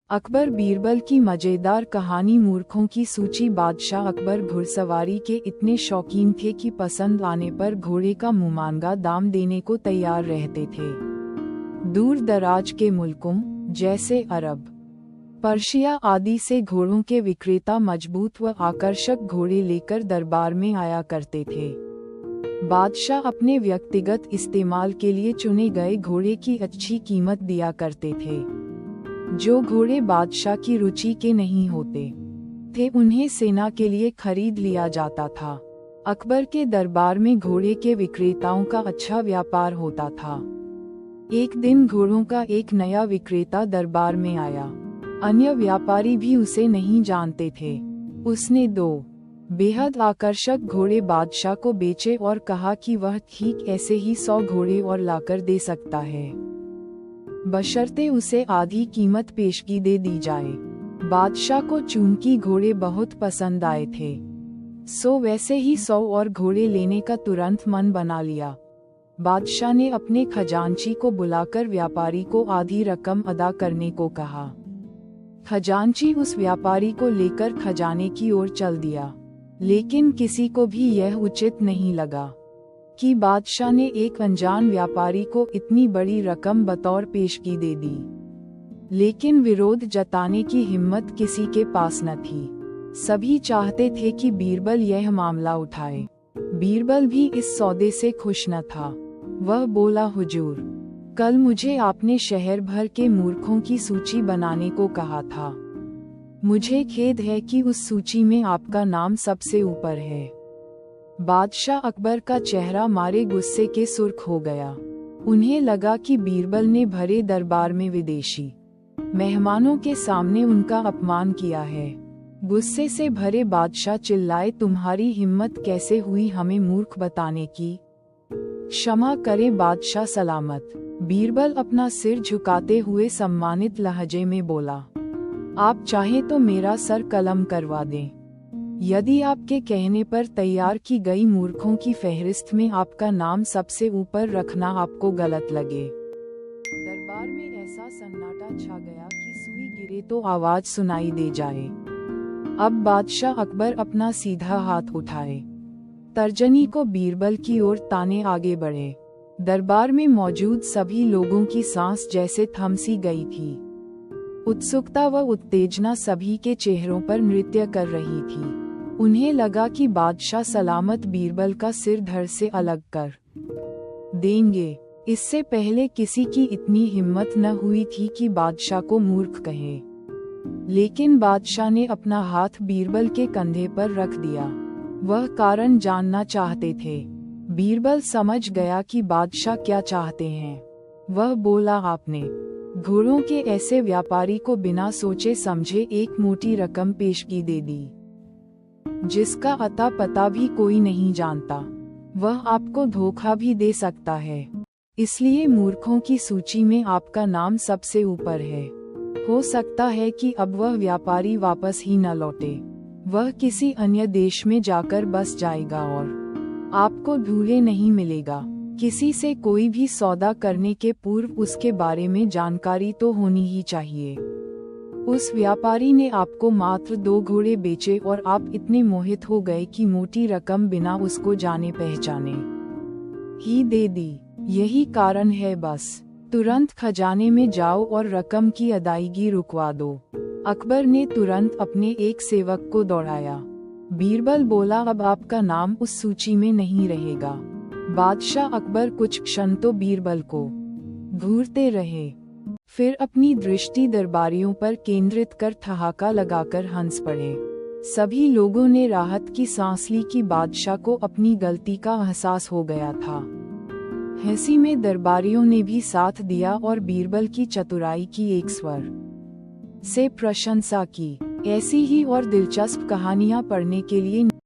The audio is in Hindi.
अकबर बीरबल की मजेदार कहानी। मूर्खों की सूची। बादशाह अकबर घुड़सवारी के इतने शौकीन थे कि पसंद आने पर घोड़े का मुमांगा दाम देने को तैयार रहते थे। दूर दराज के मुल्कों जैसे अरब, पर्शिया आदि से घोड़ों के विक्रेता मजबूत व आकर्षक घोड़े लेकर दरबार में आया करते थे। बादशाह अपने व्यक्तिगत इस्तेमाल के लिए चुने गए घोड़े की अच्छी कीमत दिया करते थे। जो घोड़े बादशाह की रुचि के नहीं होते थे उन्हें सेना के लिए खरीद लिया जाता था। अकबर के दरबार में घोड़े के विक्रेताओं का अच्छा व्यापार होता था। एक दिन घोड़ों का एक नया विक्रेता दरबार में आया। अन्य व्यापारी भी उसे नहीं जानते थे। उसने 2 बेहद आकर्षक घोड़े बादशाह को बेचे और कहा कि वह ठीक ऐसे ही 100 घोड़े और लाकर दे सकता है, बशर्ते उसे आधी कीमत पेशगी दे दी जाए। बादशाह को चूंकि घोड़े बहुत पसंद आए थे, सो वैसे ही 100 और घोड़े लेने का तुरंत मन बना लिया। बादशाह ने अपने खजांची को बुलाकर व्यापारी को आधी रकम अदा करने को कहा। खजांची उस व्यापारी को लेकर खजाने की ओर चल दिया, लेकिन किसी को भी यह उचित नहीं लगा कि बादशाह ने एक अनजान व्यापारी को इतनी बड़ी रकम बतौर पेशगी दे दी। लेकिन विरोध जताने की हिम्मत किसी के पास न थी। सभी चाहते थे कि बीरबल यह मामला उठाए। बीरबल भी इस सौदे से खुश न था। वह बोला, हुजूर, कल मुझे आपने शहर भर के मूर्खों की सूची बनाने को कहा था। मुझे खेद है कि उस सूची में आपका नाम सबसे ऊपर है। बादशाह अकबर का चेहरा मारे गुस्से के सुर्ख हो गया। उन्हें लगा कि बीरबल ने भरे दरबार में विदेशी मेहमानों के सामने उनका अपमान किया है। गुस्से से भरे बादशाह चिल्लाए, तुम्हारी हिम्मत कैसे हुई हमें मूर्ख बताने की? क्षमा करें बादशाह सलामत। बीरबल अपना सिर झुकाते हुए सम्मानित लहजे में बोला, आप चाहे तो मेरा सर कलम करवा दें। यदि आपके कहने पर तैयार की गई मूर्खों की फहरिस्त में आपका नाम सबसे ऊपर रखना आपको गलत लगे। दरबार में ऐसा सन्नाटा छा गया कि सुई गिरे तो आवाज सुनाई दे जाए। अब बादशाह अकबर अपना सीधा हाथ उठाए, तर्जनी को बीरबल की ओर ताने आगे बढ़े। दरबार में मौजूद सभी लोगों की सांस जैसे थम सी गई थी। उत्सुकता व उत्तेजना सभी के चेहरों पर नृत्य कर रही थी। उन्हें लगा कि बादशाह सलामत बीरबल का सिर धड़ से अलग कर देंगे। इससे पहले किसी की इतनी हिम्मत न हुई थी कि बादशाह को मूर्ख कहे। लेकिन बादशाह ने अपना हाथ बीरबल के कंधे पर रख दिया। वह कारण जानना चाहते थे। बीरबल समझ गया कि बादशाह क्या चाहते हैं। वह बोला, आपने घोड़ों के ऐसे व्यापारी को बिना सोचे समझे एक मोटी रकम पेशगी दे दी, जिसका अता पता भी कोई नहीं जानता। वह आपको धोखा भी दे सकता है। इसलिए मूर्खों की सूची में आपका नाम सबसे ऊपर है। हो सकता है कि अब वह व्यापारी वापस ही न लौटे। वह किसी अन्य देश में जाकर बस जाएगा और आपको ढूंढे नहीं मिलेगा। किसी से कोई भी सौदा करने के पूर्व उसके बारे में जानकारी तो होनी ही चाहिए। उस व्यापारी ने आपको मात्र 2 घोड़े बेचे और आप इतने मोहित हो गए कि मोटी रकम बिना उसको जाने पहचाने ही दे दी। यही कारण है बस। तुरंत खजाने में जाओ और रकम की अदायगी रुकवा दो। अकबर ने तुरंत अपने एक सेवक को दौड़ाया। बीरबल बोला, अब आपका नाम उस सूची में नहीं रहेगा। बादशाह अकबर कुछ क्षण तो बीरबल को घूरते रहे, फिर अपनी दृष्टि दरबारियों पर केंद्रित कर ठहाका लगाकर हंस पड़े। सभी लोगों ने राहत की सांस ली कि बादशाह को अपनी गलती का एहसास हो गया था। हंसी में दरबारियों ने भी साथ दिया और बीरबल की चतुराई की एक स्वर से प्रशंसा की। ऐसी ही और दिलचस्प कहानियां पढ़ने के लिए